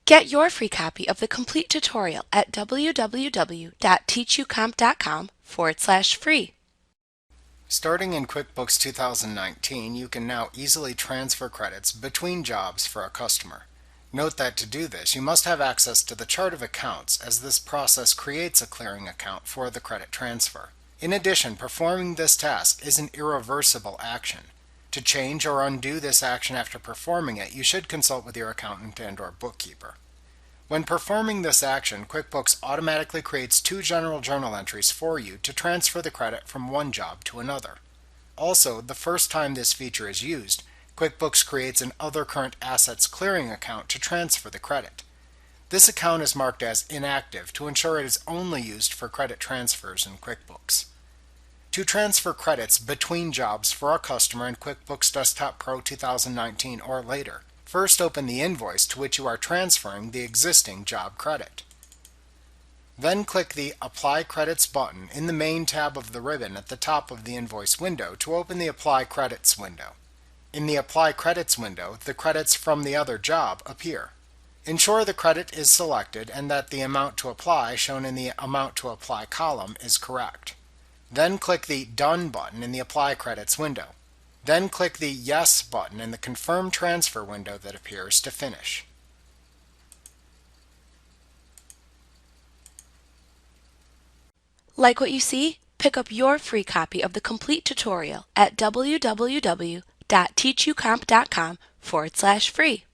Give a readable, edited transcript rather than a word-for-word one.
Get your free copy of the complete tutorial at www.teachucomp.com/free. Starting in QuickBooks 2019, you can now easily transfer credits between jobs for a customer. Note that to do this, you must have access to the chart of accounts, as this process creates a clearing account for the credit transfer. In addition, performing this task is an irreversible action. To change or undo this action after performing it, you should consult with your accountant and/or bookkeeper. When performing this action, QuickBooks automatically creates 2 general journal entries for you to transfer the credit from one job to another. Also, the first time this feature is used, QuickBooks creates an Other Current Assets clearing account to transfer the credit. This account is marked as inactive to ensure it is only used for credit transfers in QuickBooks. To transfer credits between jobs for a customer in QuickBooks Desktop Pro 2019 or later, first open the invoice to which you are transferring the existing job credit. Then click the Apply Credits button in the Main tab of the ribbon at the top of the invoice window to open the Apply Credits window. In the Apply Credits window, the credits from the other job appear. Ensure the credit is selected and that the amount to apply shown in the Amount to Apply column is correct. Then click the Done button in the Apply Credits window. Then click the Yes button in the Confirm Transfer window that appears to finish. Like what you see? Pick up your free copy of the complete tutorial at www.teachucomp.com/free.